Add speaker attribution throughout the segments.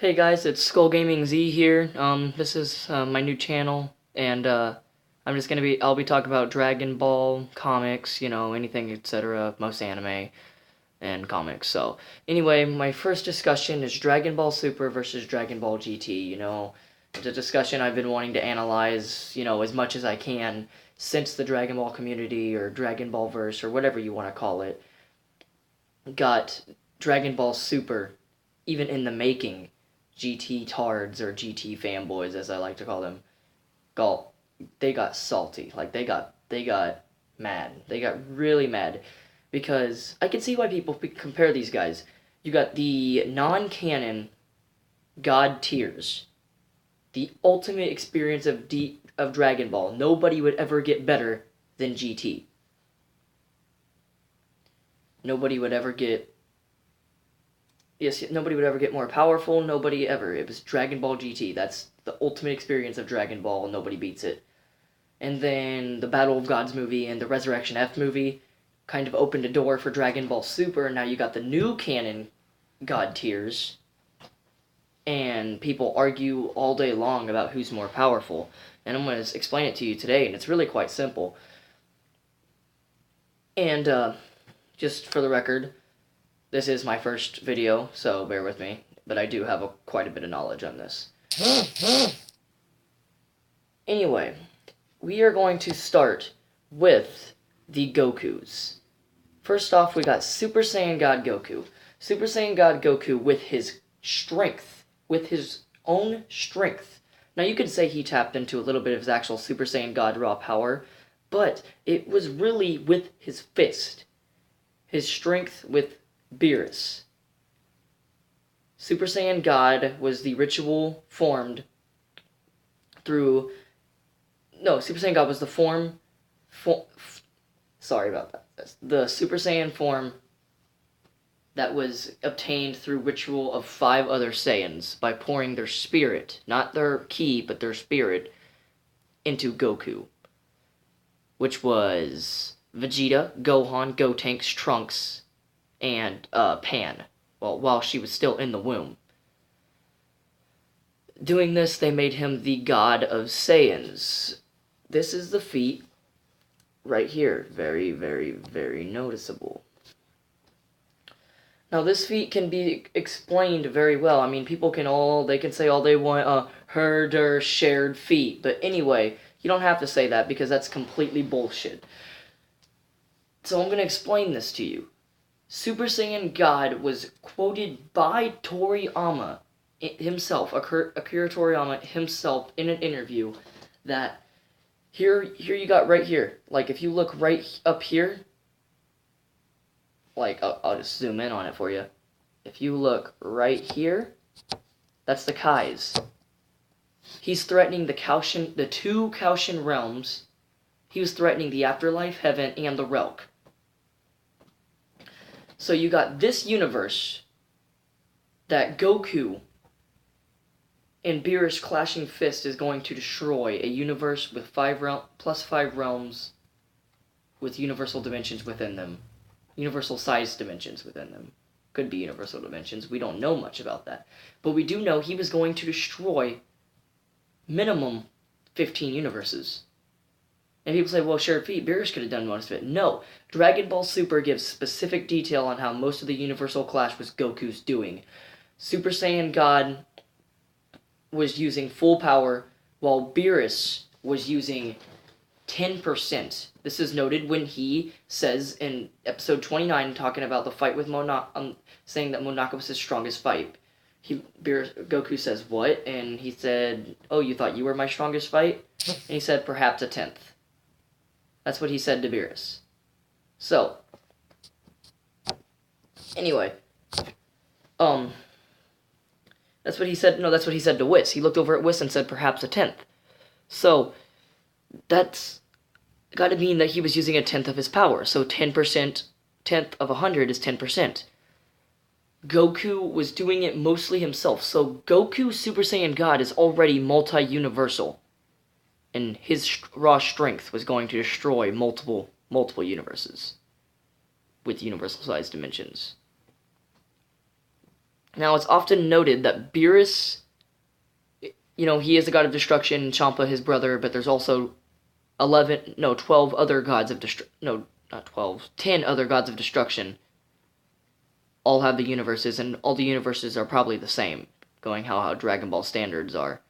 Speaker 1: Hey guys, it's Skull Gaming Z here. This is my new channel, and I'll be talking about Dragon Ball comics, anything, etc. Most anime and comics. So anyway, my first discussion is Dragon Ball Super versus Dragon Ball GT. It's a discussion I've been wanting to analyze, as much as I can since the Dragon Ball community or Dragon Ball verse or whatever you want to call it got Dragon Ball Super, even in the making. GT tards or GT fanboys, as I like to call them, they got salty. Like they got mad. They got really mad because I can see why people compare these guys. You got the non-canon God tiers, the ultimate experience of Dragon Ball. Nobody would ever get better than GT. Nobody would ever get nobody would ever get more powerful. Nobody ever. It was Dragon Ball GT. That's the ultimate experience of Dragon Ball. Nobody beats it. And then the Battle of Gods movie and the Resurrection F movie kind of opened a door for Dragon Ball Super. Now you got the new canon God tiers. And people argue all day long about who's more powerful. And I'm going to explain it to you today. And it's really quite simple. And just for the record, this is my first video, so bear with me, but I do have quite a bit of knowledge on this. Anyway, we are going to start with the Gokus. First off, we got Super Saiyan God Goku. Super Saiyan God Goku with his strength, with his own strength. Now you could say he tapped into a little bit of his actual Super Saiyan God raw power, but it was really with his fist. His strength with Beerus. Super Saiyan God was the ritual formed through... No, Super Saiyan God was the sorry about that. The Super Saiyan form that was obtained through ritual of 5 other Saiyans by pouring their spirit, not their ki, but their spirit, into Goku. Which was Vegeta, Gohan, Gotenks, Trunks, and Pan, while she was still in the womb. Doing this, they made him the God of Saiyans. This is the feat right here. Very, very, very noticeable. Now, this feat can be explained very well. I mean, people they can say all they want, herder shared feat. But anyway, you don't have to say that because that's completely bullshit. So I'm going to explain this to you. Super Saiyan God was quoted by Toriyama himself, Akira Toriyama himself, in an interview that here you got right here. Like, if you look right up here, like, I'll just zoom in on it for you. If you look right here, that's the Kais. He's threatening the 2 Kaushin realms. He was threatening the afterlife, heaven, and the Relk. So you got this universe that Goku and Beerus clashing fist is going to destroy, a universe with plus 5 realms with universal dimensions within them. Universal size dimensions within them. Could be universal dimensions. We don't know much about that. But we do know he was going to destroy minimum 15 universes. And people say, well, shared feat, Beerus could have done most of it. No. Dragon Ball Super gives specific detail on how most of the universal clash was Goku's doing. Super Saiyan God was using full power, while Beerus was using 10%. This is noted when he says in episode 29, talking about the fight with saying that Monaka was his strongest fight. Goku says, what? And he said, oh, you thought you were my strongest fight? And he said, perhaps a 10th. That's what he said to Beerus. So, anyway, that's what he said. No, that's what he said to Whis. He looked over at Whis and said, perhaps a 10th. So, that's got to mean that he was using a 10th of his power. So 10%, 10th of 100 is 10%. Goku was doing it mostly himself. So Goku Super Saiyan God is already multi-universal. And his raw strength was going to destroy multiple universes with universal size dimensions. Now, it's often noted that Beerus, he is the god of destruction, Champa his brother, but there's also 12 other gods of no, not 12, 10 other gods of destruction all have the universes, and all the universes are probably the same, going how Dragon Ball standards are.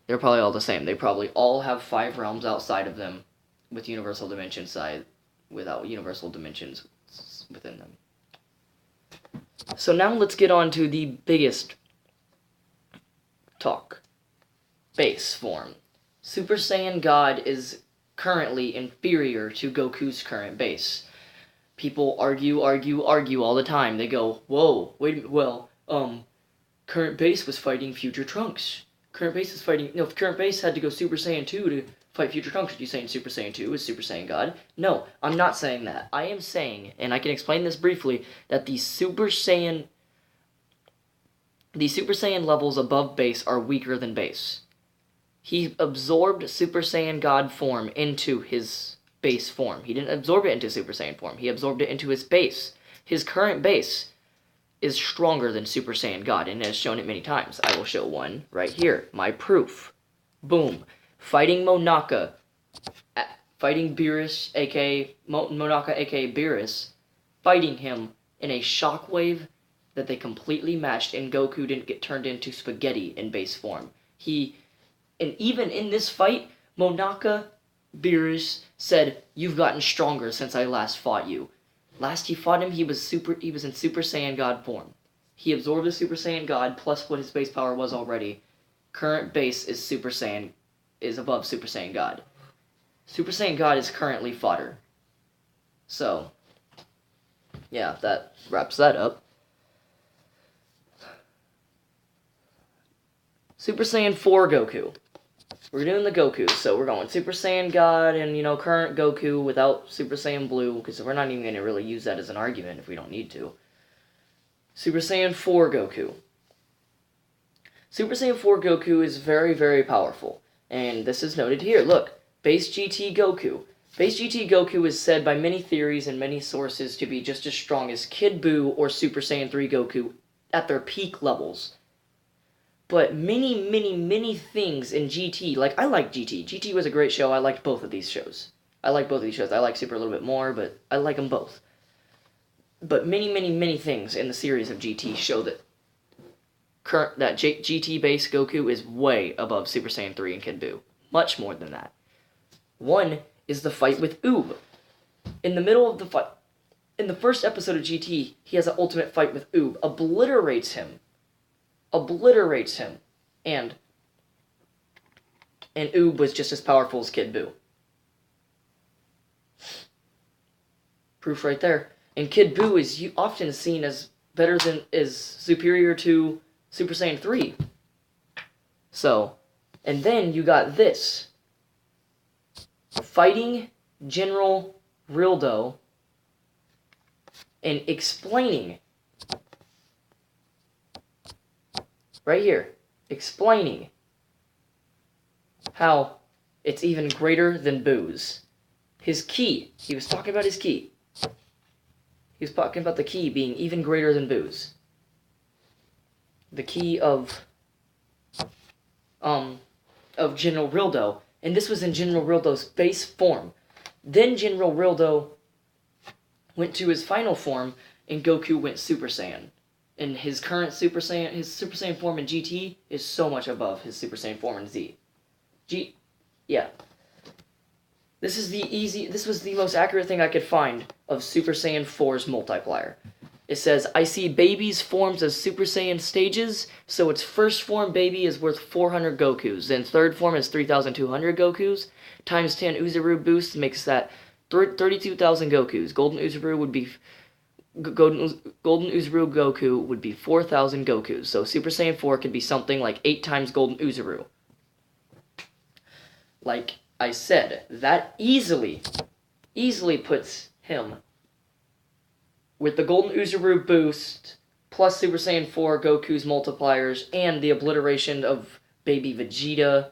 Speaker 1: They're probably all the same. They probably all have 5 realms outside of them, with universal dimension side, without universal dimensions within them. So now let's get on to the biggest talk. Base form. Super Saiyan God is currently inferior to Goku's current base. People argue all the time. They go, whoa, wait a minute, well, current base was fighting future Trunks. Current base had to go Super Saiyan 2 to fight future Trunks. Are you saying Super Saiyan 2 is Super Saiyan God? No, I'm not saying that. I am saying, and I can explain this briefly, that the Super Saiyan levels above base are weaker than base. He absorbed Super Saiyan God form into his base form. He didn't absorb it into Super Saiyan form. He absorbed it into his base. His current base is stronger than Super Saiyan God, and has shown it many times. I will show one right here. My proof. Boom. Fighting Monaka. Fighting Beerus, aka Monaka, aka Beerus. Fighting him in a shockwave that they completely matched, and Goku didn't get turned into spaghetti in base form. And even in this fight, Monaka Beerus said, "You've gotten stronger since I last fought you." Last he fought him, he was in Super Saiyan God form. He absorbed the Super Saiyan God plus what his base power was already. Current base is above Super Saiyan God. Super Saiyan God is currently fodder. So, yeah, that wraps that up. Super Saiyan 4 Goku. We're doing the Goku, so we're going Super Saiyan God and, current Goku without Super Saiyan Blue, because we're not even going to really use that as an argument if we don't need to. Super Saiyan 4 Goku. Super Saiyan 4 Goku is very, very powerful, and this is noted here. Look, Base GT Goku. Base GT Goku is said by many theories and many sources to be just as strong as Kid Buu or Super Saiyan 3 Goku at their peak levels. But many, many, many things in GT, like, I like GT. GT was a great show. I liked both of these shows. I like Super a little bit more, but I like them both. But many, many, many things in the series of GT show that GT base Goku is way above Super Saiyan 3 and Kid Buu. Much more than that. One is the fight with Oob. In the middle of the fight, in the first episode of GT, he has an ultimate fight with Oob, obliterates him, and Oob was just as powerful as Kid Buu. Proof right there. And Kid Buu is often seen as superior to Super Saiyan 3. So, and then you got this. Fighting General Rildo and explaining right here, explaining how it's even greater than Buu's. His ki, he was talking about his ki. He was talking about the ki being even greater than Buu's. The ki of General Rildo, and this was in General Rildo's base form. Then General Rildo went to his final form, and Goku went Super Saiyan. And his current Super Saiyan form in GT is so much above his Super Saiyan form in Z. Yeah. This was the most accurate thing I could find of Super Saiyan 4's multiplier. It says, I see baby's forms as Super Saiyan stages, so its first form baby is worth 400 Gokus, then third form is 3,200 Gokus, times 10 Uzuru boost makes that 32,000 Gokus. Golden Uzuru Goku would be 4,000 Gokus, so Super Saiyan 4 could be something like 8 times Golden Uzuru. Like I said, that easily puts him with the Golden Uzuru boost, plus Super Saiyan 4 Goku's multipliers, and the obliteration of baby Vegeta.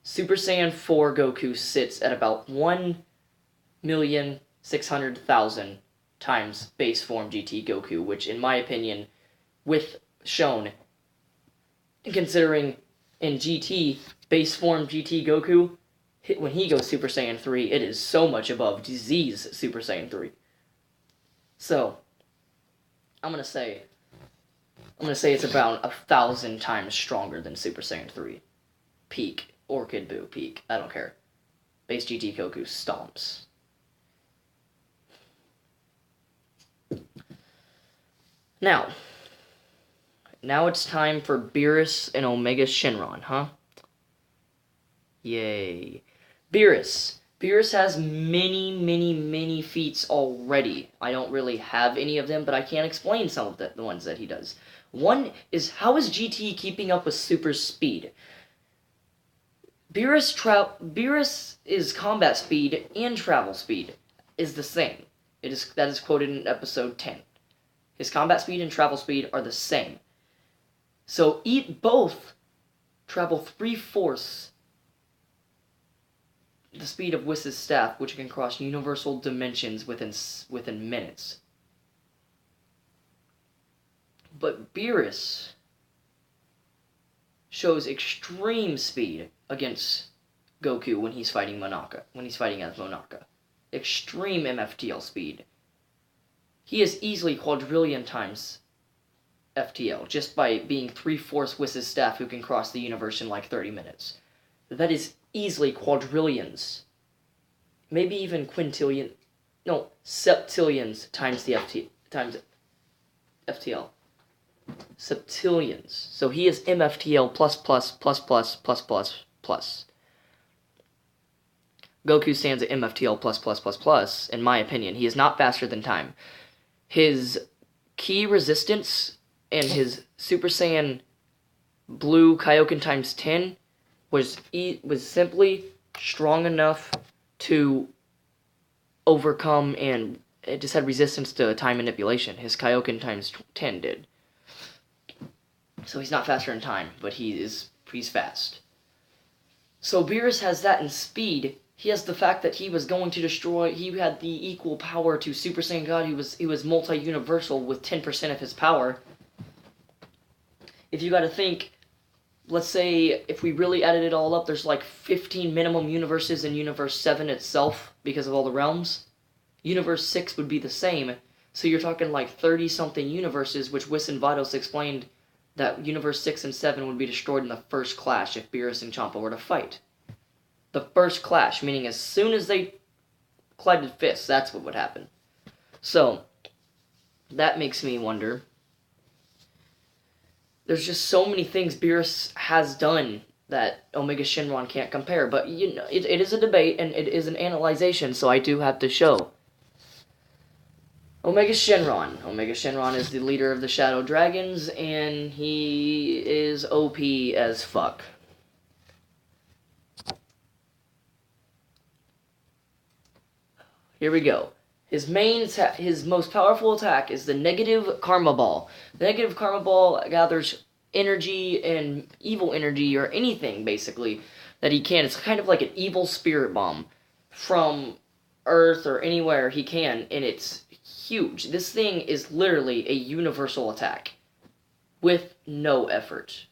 Speaker 1: Super Saiyan 4 Goku sits at about 1,600,000 times base form GT Goku, which in my opinion, with shown, considering in GT, base form GT Goku, when he goes Super Saiyan 3, it is so much above Z's Super Saiyan 3. So, I'm gonna say it's about 1,000 times stronger than Super Saiyan 3. Peak. Orchid Boo. Peak. I don't care. Base GT Goku stomps. Now it's time for Beerus and Omega Shenron, huh? Yay. Beerus. Beerus has many feats already. I don't really have any of them, but I can explain some of the ones that he does. One is, how is GT keeping up with super speed? Beerus' combat speed and travel speed is the same. That is quoted in episode 10. His combat speed and travel speed are the same. So both travel 3/4 the speed of Whis' staff, which can cross universal dimensions within minutes. But Beerus shows extreme speed against Goku when he's fighting as Monaka. Extreme MFTL speed. He is easily quadrillion times FTL, just by being 3/4 Whis' staff who can cross the universe in like 30 minutes. That is easily quadrillions. Maybe even quintillion. No, septillions times the FTL. Septillions. So he is MFTL plus. Goku stands at MFTL plus. In my opinion, he is not faster than time. His key resistance and his Super Saiyan Blue Kaioken times 10 was simply strong enough to overcome, and it just had resistance to time manipulation. His Kaioken times 10 did. So he's not faster in time, but he's fast. So Beerus has that in speed. He has the fact that he was going to destroy. He had the equal power to Super Saiyan God. He was multi-universal with 10% of his power. If you got to think, let's say if we really added it all up, there's like 15 minimum universes in Universe 7 itself because of all the realms. Universe 6 would be the same. So you're talking like 30-something universes, which Whis and Vados explained that Universe 6 and 7 would be destroyed in the first clash if Beerus and Champa were to fight. The first clash, meaning as soon as they collided fists, that's what would happen. So, that makes me wonder. There's just so many things Beerus has done that Omega Shenron can't compare. But, you know, it is a debate, and it is an analyzation, so I do have to show. Omega Shenron. Omega Shenron is the leader of the Shadow Dragons, and he is OP as fuck. Here we go. His most powerful attack is the Negative Karma Ball. The Negative Karma Ball gathers energy and evil energy, or anything, basically, that he can. It's kind of like an evil spirit bomb from Earth or anywhere he can, and it's huge. This thing is literally a universal attack with no effort.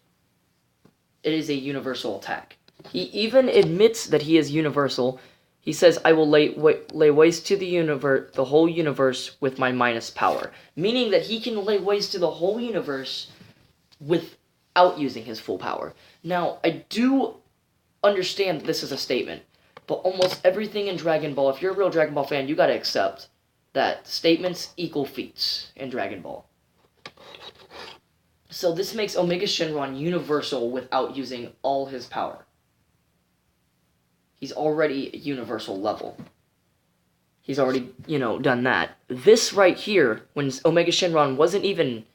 Speaker 1: It is a universal attack. He even admits that he is universal. He says, I will lay waste to the whole universe with my minus power. Meaning that he can lay waste to the whole universe without using his full power. Now, I do understand that this is a statement, but almost everything in Dragon Ball, if you're a real Dragon Ball fan, you gotta accept that statements equal feats in Dragon Ball. So this makes Omega Shenron universal without using all his power. He's already universal level. He's already, done that. This right here, when Omega Shenron wasn't even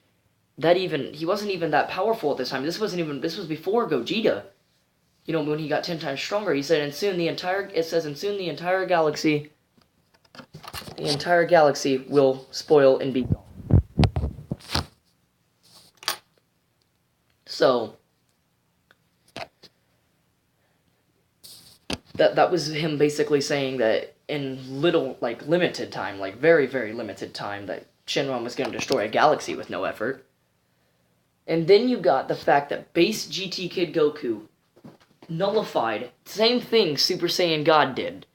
Speaker 1: that powerful at this time. This was before Gogeta. When he got 10 times stronger, he said, and soon the entire galaxy will spoil and be gone. So, that was him basically saying that in little, like, limited time, like, very, very limited time, that Shenron was going to destroy a galaxy with no effort. And then you got the fact that base GT Kid Goku nullified, same thing Super Saiyan God did,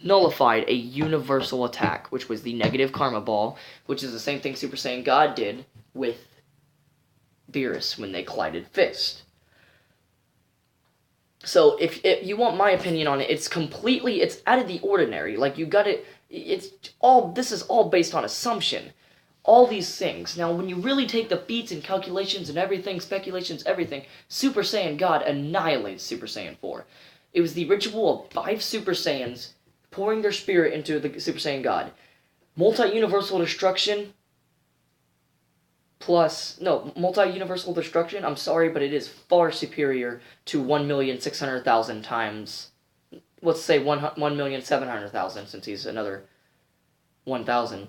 Speaker 1: nullified a universal attack, which was the negative karma ball, which is the same thing Super Saiyan God did with Beerus when they collided fist. So if you want my opinion on it, it's out of the ordinary. Like, you got it, this is all based on assumption. All these things. Now, when you really take the feats and calculations and everything, speculations, everything, Super Saiyan God annihilates Super Saiyan 4. It was the ritual of 5 Super Saiyans pouring their spirit into the Super Saiyan God. Multi-universal destruction, I'm sorry, but it is far superior to 1,600,000 times, let's say 1,700,000, since he's another 1,000.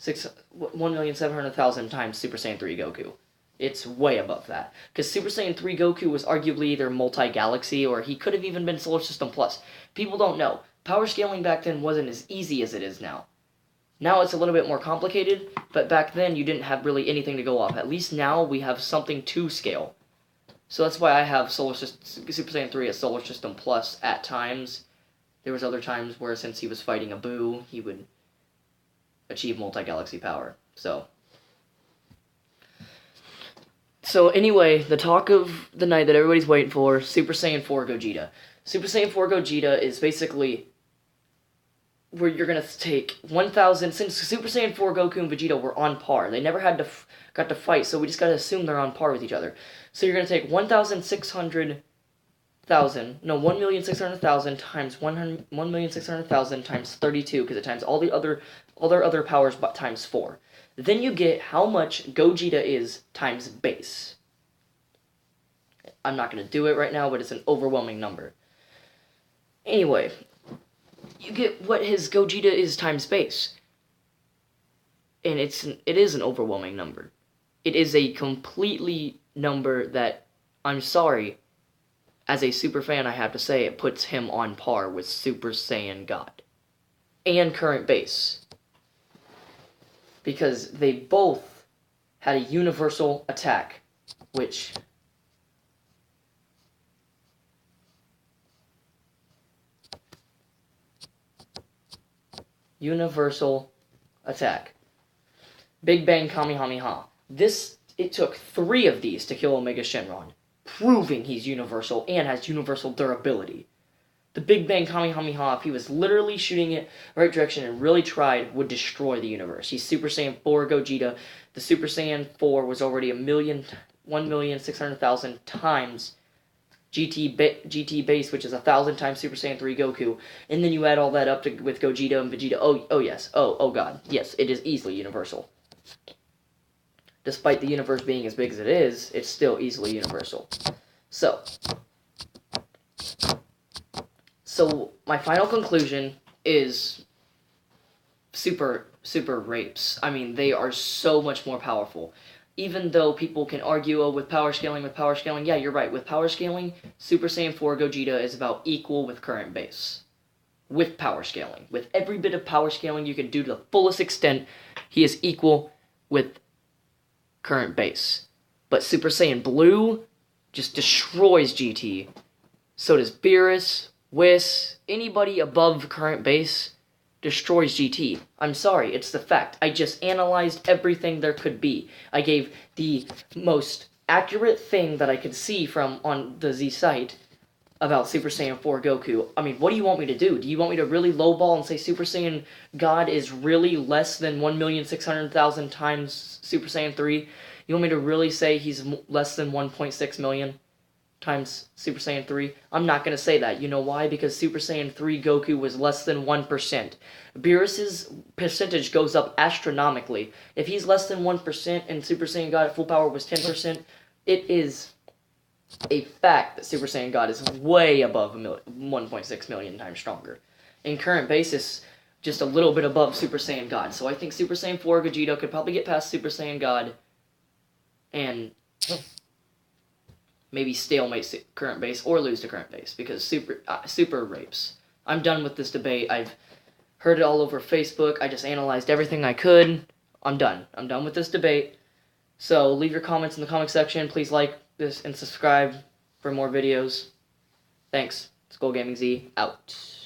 Speaker 1: 1,700,000 times Super Saiyan 3 Goku. It's way above that. Because Super Saiyan 3 Goku was arguably either multi-galaxy, or he could have even been Solar System Plus. People don't know. Power scaling back then wasn't as easy as it is now. Now it's a little bit more complicated, but back then you didn't have really anything to go off. At least now we have something to scale. So that's why I have Super Saiyan 3 as Solar System Plus at times. There was other times where, since he was fighting a Boo, he would achieve multi-galaxy power. So anyway, the talk of the night that everybody's waiting for, Super Saiyan 4 Gogeta. Super Saiyan 4 Gogeta is basically where you're going to take 1,000, since Super Saiyan 4 Goku and Vegeta were on par. They never got to fight, so we just got to assume they're on par with each other. So you're going to take 1,600,000 times 1,600,000 times 32, because it times all their other powers but times 4. Then you get how much Gogeta is times base. I'm not going to do it right now, but it's an overwhelming number. Anyway, you get what his Gogeta is times base. And it is an overwhelming number. It is a completely number that, I'm sorry, as a super fan, I have to say, it puts him on par with Super Saiyan God and current base. Because they both had a universal attack, which universal attack. Big Bang Kamehameha. It took 3 of these to kill Omega Shenron, proving he's universal and has universal durability. The Big Bang Kamehameha, if he was literally shooting it the right direction and really tried, would destroy the universe. He's Super Saiyan 4 Gogeta. The Super Saiyan 4 was already 1,600,000 times GT base, which is 1,000 times Super Saiyan 3 Goku. And then you add all that up with Gogeta and Vegeta. Oh yes. Oh god. Yes, it is easily universal. Despite the universe being as big as it is, it's still easily universal. So my final conclusion is super rapes. I mean, they are so much more powerful. Even though people can argue, with power scaling, yeah, you're right. With power scaling, Super Saiyan 4 Gogeta is about equal with current base. With power scaling. With every bit of power scaling you can do to the fullest extent, he is equal with current base. But Super Saiyan Blue just destroys GT. So does Beerus, Whis, anybody above current base destroys GT. I'm sorry, it's the fact. I just analyzed everything there could be. I gave the most accurate thing that I could see from on the Z site about Super Saiyan 4 Goku. I mean, what do you want me to do? Do you want me to really lowball and say Super Saiyan God is really less than 1,600,000 times Super Saiyan 3? You want me to really say he's less than 1.6 million times Super Saiyan 3? I'm not going to say that. You know why? Because Super Saiyan 3 Goku was less than 1%. Beerus's percentage goes up astronomically. If he's less than 1% and Super Saiyan God at full power was 10%, it is a fact that Super Saiyan God is way above 1.6 million times stronger. In current basis, just a little bit above Super Saiyan God. So I think Super Saiyan 4 Gogeta could probably get past Super Saiyan God and maybe stalemate current base or lose to current base, because super rapes. I'm done with this debate. I've heard it all over Facebook. I just analyzed everything I could. I'm done. I'm done with this debate. So leave your comments in the comment section. Please like this and subscribe for more videos. Thanks. Skull Gaming Z out.